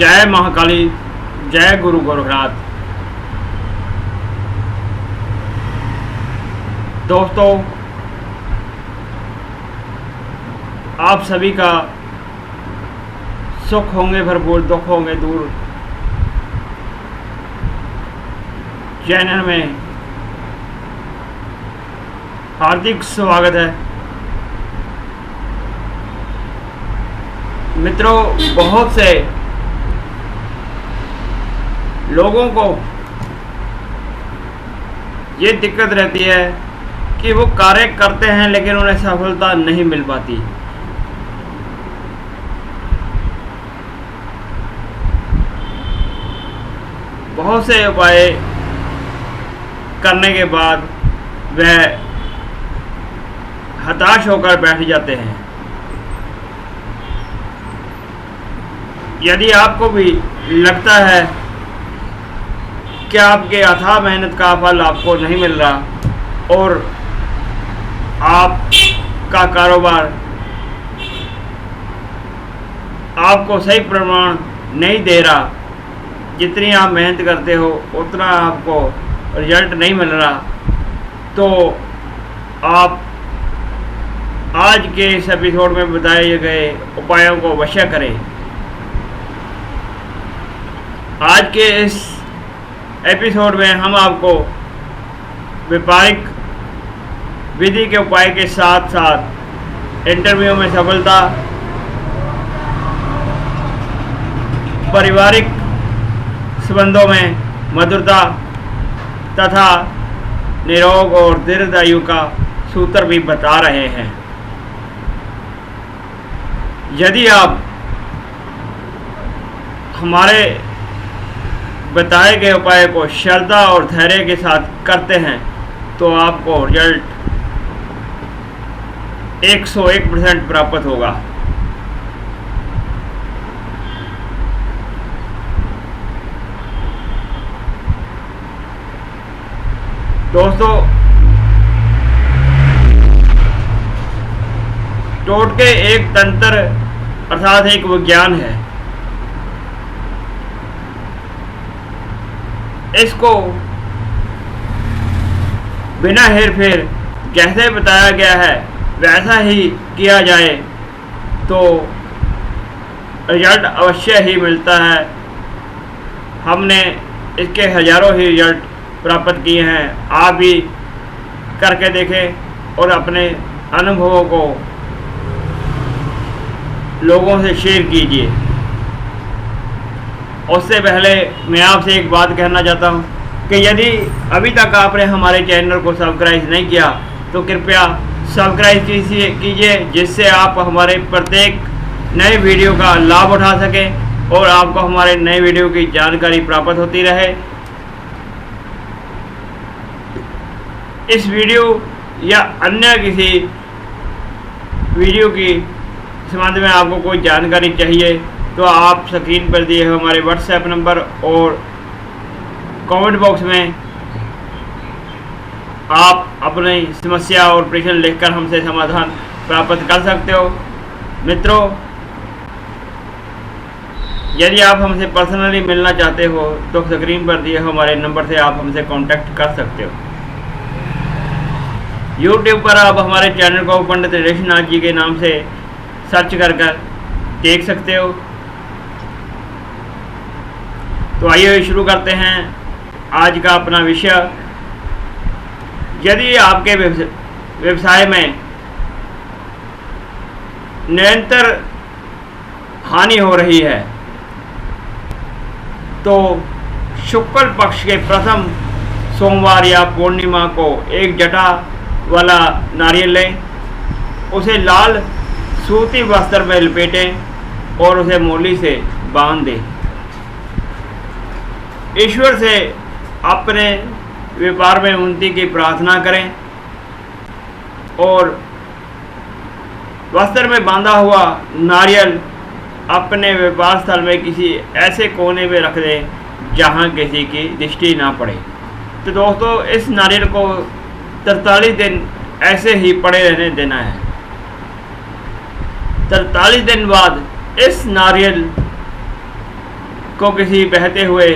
जय महाकाली, जय गुरु गोरखनाथ। दोस्तों, आप सभी का सुख होंगे भरपूर, दुख होंगे दूर। चैनल में हार्दिक स्वागत है। मित्रों, बहुत से लोगों को ये दिक्कत रहती है कि वो कार्य करते हैं लेकिन उन्हें सफलता नहीं मिल पाती। बहुत से उपाय करने के बाद वह हताश होकर बैठ जाते हैं। यदि आपको भी लगता है कि आपके अथाह मेहनत का फल आपको नहीं मिल रहा और आपका कारोबार आपको सही प्रमाण नहीं दे रहा, जितनी आप मेहनत करते हो उतना आपको रिजल्ट नहीं मिल रहा, तो आप आज के इस एपिसोड में बताए गए उपायों को अवश्य करें। आज के इस एपिसोड में हम आपको व्यापारिक विधि के उपाय के साथ साथ इंटरव्यू में सफलता, पारिवारिक संबंधों में मधुरता तथा निरोग और दीर्घायु का सूत्र भी बता रहे हैं। यदि आप हमारे बताए गए उपाय को श्रद्धा और धैर्य के साथ करते हैं तो आपको रिजल्ट 101% प्राप्त होगा। दोस्तों, टोटके एक तंत्र अर्थात एक विज्ञान है। इसको बिना हेरफेर जैसे बताया गया है वैसा ही किया जाए तो रिजल्ट अवश्य ही मिलता है। हमने इसके हजारों ही रिजल्ट प्राप्त किए हैं। आप भी करके देखें और अपने अनुभवों को लोगों से शेयर कीजिए। उससे पहले मैं आपसे एक बात कहना चाहता हूं कि यदि अभी तक आपने हमारे चैनल को सब्सक्राइब नहीं किया तो कृपया सब्सक्राइब कीजिए, जिससे आप हमारे प्रत्येक नए वीडियो का लाभ उठा सकें और आपको हमारे नए वीडियो की जानकारी प्राप्त होती रहे। इस वीडियो या अन्य किसी वीडियो की संबंध में आपको कोई जानकारी चाहिए तो आप स्क्रीन पर दिए हुए हमारे व्हाट्सएप नंबर और कमेंट बॉक्स में आप अपनी समस्या और प्रश्न लिखकर हमसे समाधान प्राप्त कर सकते हो। मित्रों, यदि आप हमसे पर्सनली मिलना चाहते हो तो स्क्रीन पर दिए हुए हमारे नंबर से आप हमसे कांटेक्ट कर सकते हो। यूट्यूब पर आप हमारे चैनल को पंडित ऋषिनाथ जी के नाम से सर्च कर देख सकते हो। तो आइए शुरू करते हैं आज का अपना विषय। यदि आपके व्यवसाय में निरंतर हानि हो रही है तो शुक्ल पक्ष के प्रथम सोमवार या पूर्णिमा को एक जटा वाला नारियल लें, उसे लाल सूती वस्त्र में लपेटें और उसे मूली से बांध दें। ईश्वर से अपने व्यापार में उन्नति की प्रार्थना करें और वस्त्र में बांधा हुआ नारियल अपने व्यापार स्थल में किसी ऐसे कोने में रख दें जहां किसी की दृष्टि ना पड़े। तो दोस्तों, इस नारियल को 43 दिन ऐसे ही पड़े रहने देना है। 43 दिन बाद इस नारियल को किसी बहते हुए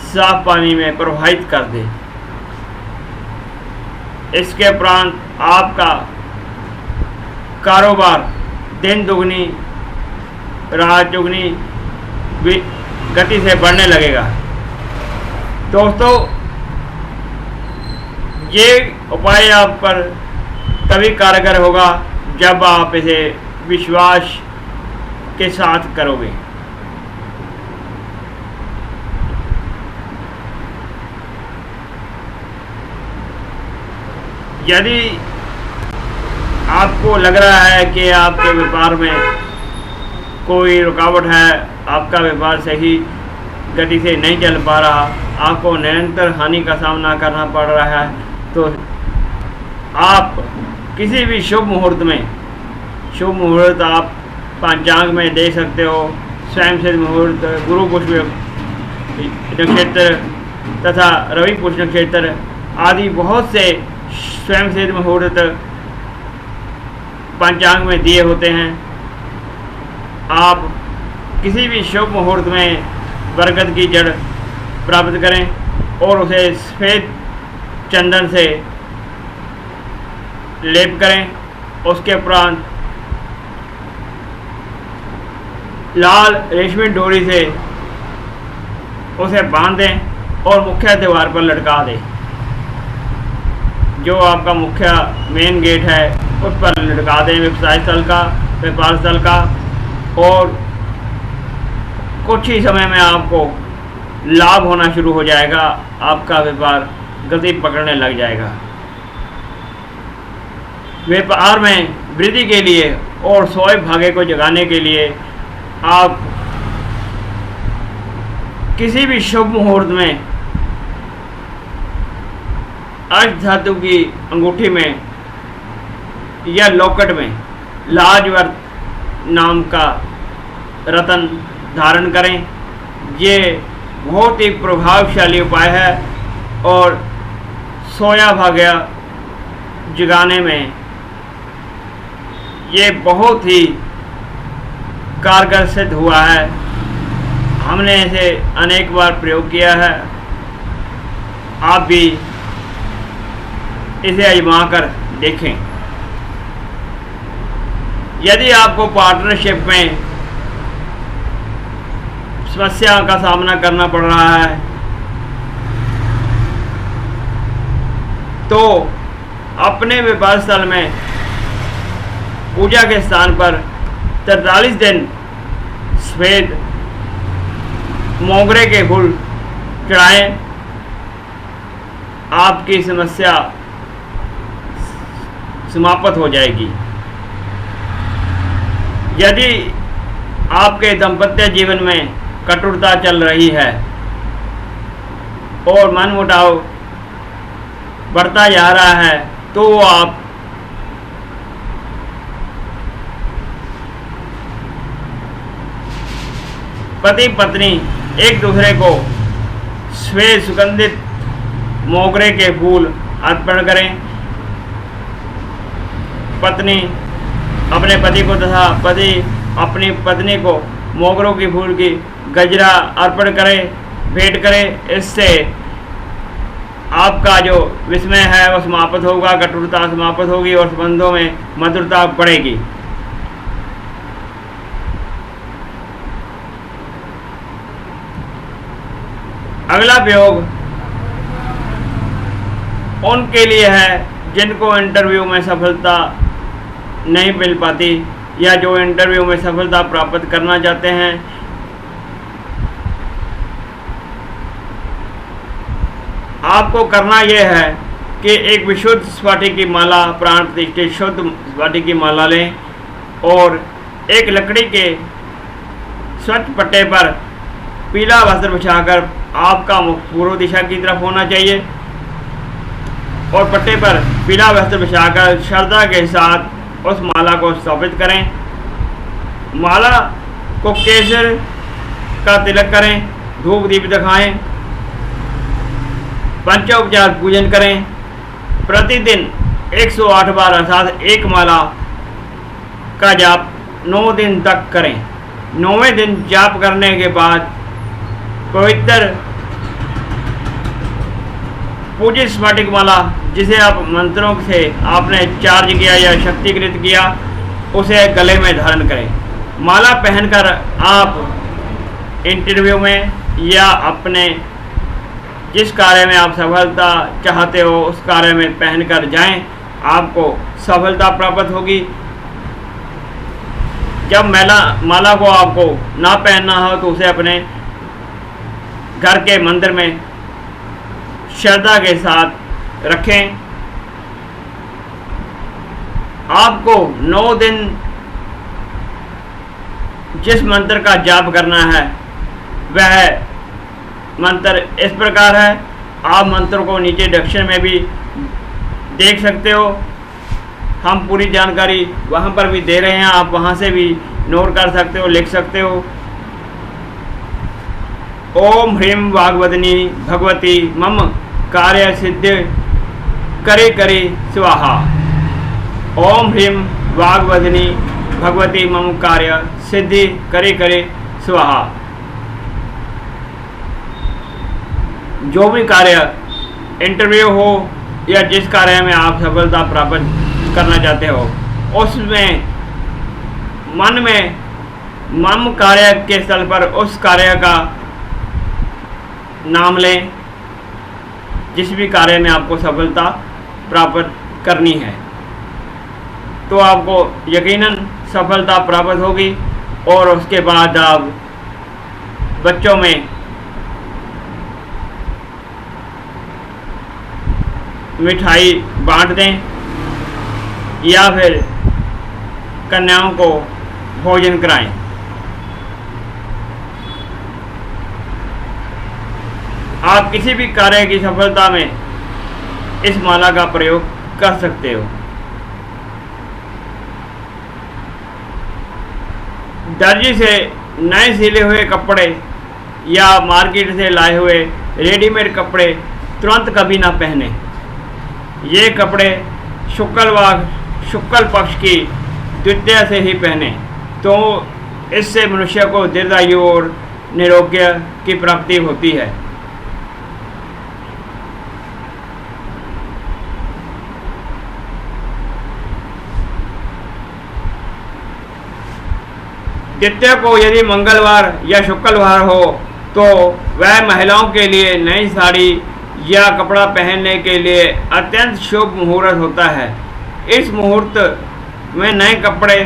साफ पानी में प्रवाहित कर दे। इसके उपरांत आपका कारोबार दिन दुगनी रात चुगनी गति से बढ़ने लगेगा। दोस्तों, ये उपाय आप पर तभी कारगर होगा जब आप इसे विश्वास के साथ करोगे। यदि आपको लग रहा है कि आपके व्यापार में कोई रुकावट है, आपका व्यापार सही गति से नहीं चल पा रहा, आपको निरंतर हानि का सामना करना पड़ रहा है, तो आप किसी भी शुभ मुहूर्त आप पंचांग में दे सकते हो। स्वयं सिद्ध मुहूर्त, गुरु पुष्प नक्षत्र तथा रवि पुष्प नक्षत्र आदि बहुत से स्वयं सिद्ध मुहूर्त पंचांग में दिए होते हैं। आप किसी भी शुभ मुहूर्त में बरगद की जड़ प्राप्त करें और उसे सफ़ेद चंदन से लेप करें। उसके उपरांत लाल रेशमी डोरी से उसे बांध दें और मुख्य द्वार पर लटका दें। जो आपका मुख्य मेन गेट है उस पर लटका दें, व्यवसाय स्थल का, व्यापार स्थल का, और कुछ ही समय में आपको लाभ होना शुरू हो जाएगा। आपका व्यापार गति पकड़ने लग जाएगा। व्यापार में वृद्धि के लिए और सोए भागे को जगाने के लिए आप किसी भी शुभ मुहूर्त में अष्ट धातु की अंगूठी में या लॉकेट में लाजवर्त नाम का रतन धारण करें। ये बहुत ही प्रभावशाली उपाय है और सोया भाग्य जगाने में ये बहुत ही कारगर सिद्ध हुआ है। हमने इसे अनेक बार प्रयोग किया है। आप भी इसे आजमा कर देखें। यदि आपको पार्टनरशिप में समस्या का सामना करना पड़ रहा है तो अपने व्यापार स्थल में पूजा के स्थान पर 43 दिन सफेद मोगरे के फूल चढ़ाएं। आपकी समस्या समाप्त हो जाएगी। यदि आपके दाम्पत्य जीवन में कटुरता चल रही है और मनमुटाव बढ़ता जा रहा है तो आप पति पत्नी एक दूसरे को श्वेत सुगंधित मोगरे के फूल अर्पण करें। पत्नी अपने पति को तथा पति अपनी पत्नी को मोगरों की फूल की गजरा अर्पण करें, भेंट करें। इससे आपका जो विस्मय है वह समाप्त होगा, कटुरता समाप्त होगी और संबंधों में मधुरता बढ़ेगी। अगला प्रयोग उनके लिए है जिनको इंटरव्यू में सफलता नहीं मिल पाती या जो इंटरव्यू में सफलता प्राप्त करना चाहते हैं। आपको करना यह है कि एक विशुद्ध स्फटिक की माला, प्राण प्रतिष्ठित शुद्ध स्फटिक की माला लें और एक लकड़ी के स्वच्छ पट्टे पर पीला वस्त्र बिछाकर आपका मुख पूर्व दिशा की तरफ होना चाहिए और पट्टे पर पीला वस्त्र बिछाकर श्रद्धा के साथ उस माला को स्थापित करें। माला को केसर का तिलक करें, धूप दीप दिखाएं, पंचोपचार पूजन करें। प्रतिदिन 108 बार अर्थात एक माला का जाप 9 दिन तक करें। 9वें दिन जाप करने के बाद पवित्र पूजित स्फटिक माला, जिसे आप मंत्रों से आपने चार्ज किया या शक्तिकृत किया, उसे गले में धारण करें। माला पहनकर आप इंटरव्यू में या अपने जिस कार्य में आप सफलता चाहते हो उस कार्य में पहनकर जाएं, आपको सफलता प्राप्त होगी। जब माला को आपको ना पहनना हो तो उसे अपने घर के मंदिर में श्रद्धा के साथ रखें। आपको 9 दिन जिस मंत्र का जाप करना है वह मंत्र इस प्रकार है। आप मंत्र को नीचे डिस्क्रिप्शन में भी देख सकते हो, हम पूरी जानकारी वहाँ पर भी दे रहे हैं, आप वहाँ से भी नोट कर सकते हो, लिख सकते हो। ओम ह्रीं वाग्वदनी भगवती मम कार्य सिद्धि करे करे स्वाहा। ओम ह्रीं वाग्वदनी भगवती मम कार्य सिद्धि करे करे स्वाहा। जो भी कार्य, इंटरव्यू हो या जिस कार्य में आप सफलता प्राप्त करना चाहते हो, उसमें मन में मम कार्य के स्थल पर उस कार्य का नाम लें जिस भी कार्य में आपको सफलता प्राप्त करनी है, तो आपको यकीनन सफलता प्राप्त होगी। और उसके बाद आप बच्चों में मिठाई बांट दें या फिर कन्याओं को भोजन कराएं। आप किसी भी कार्य की सफलता में इस माला का प्रयोग कर सकते हो। दर्जी से नए सिले हुए कपड़े या मार्केट से लाए हुए रेडीमेड कपड़े तुरंत कभी ना पहने। ये कपड़े शुक्ल पक्ष की द्वितीया से ही पहने, तो इससे मनुष्य को दीर्घायु और निरोग्य की प्राप्ति होती है। द्वितीया को यदि मंगलवार या शुक्रवार हो तो वह महिलाओं के लिए नई साड़ी या कपड़ा पहनने के लिए अत्यंत शुभ मुहूर्त होता है। इस मुहूर्त में नए कपड़े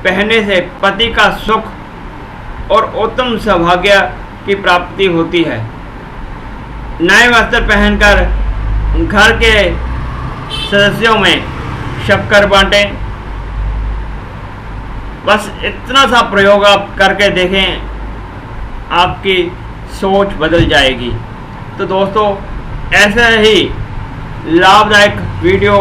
पहनने से पति का सुख और उत्तम सौभाग्य की प्राप्ति होती है। नए वस्त्र पहनकर घर के सदस्यों में शक्कर बांटें। बस इतना सा प्रयोग आप करके देखें, आपकी सोच बदल जाएगी। तो दोस्तों, ऐसे ही लाभदायक वीडियो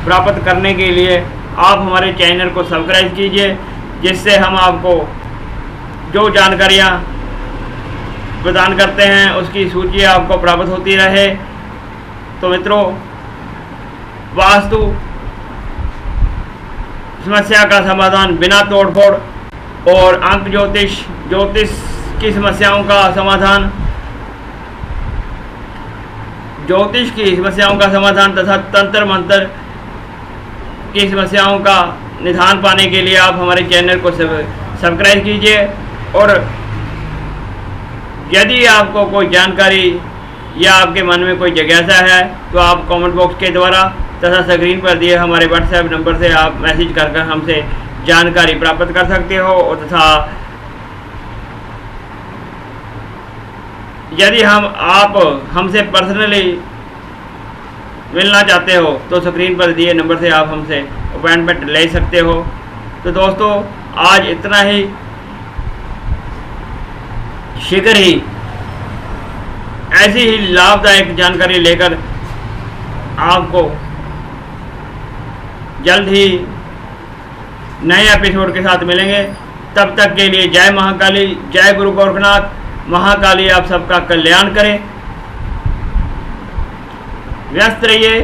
प्राप्त करने के लिए आप हमारे चैनल को सब्सक्राइब कीजिए, जिससे हम आपको जो जानकारियाँ प्रदान करते हैं उसकी सूची आपको प्राप्त होती रहे। तो मित्रों, वास्तु समस्या का समाधान बिना तोड़फोड़ और अंक ज्योतिष की समस्याओं का समाधान, ज्योतिष की समस्याओं का समाधान तथा तंत्र मंत्र की समस्याओं का निदान पाने के लिए आप हमारे चैनल को सब्सक्राइब कीजिए। और यदि आपको कोई जानकारी या आपके मन में कोई जिज्ञासा है तो आप कमेंट बॉक्स के द्वारा तथा स्क्रीन पर दिए हमारे व्हाट्सएप नंबर से आप मैसेज कर हमसे जानकारी प्राप्त कर सकते हो। और तथा यदि आप हमसे पर्सनली मिलना चाहते हो तो स्क्रीन पर दिए नंबर से आप हमसे अपॉइंटमेंट ले सकते हो। तो दोस्तों, आज इतना ही। शीघ्र ही ऐसी ही लाभदायक जानकारी लेकर आपको जल्द ही नए एपिसोड के साथ मिलेंगे। तब तक के लिए जय महाकाली, जय गुरु गोरखनाथ। महाकाली आप सबका कल्याण करे। व्यस्त रहिए।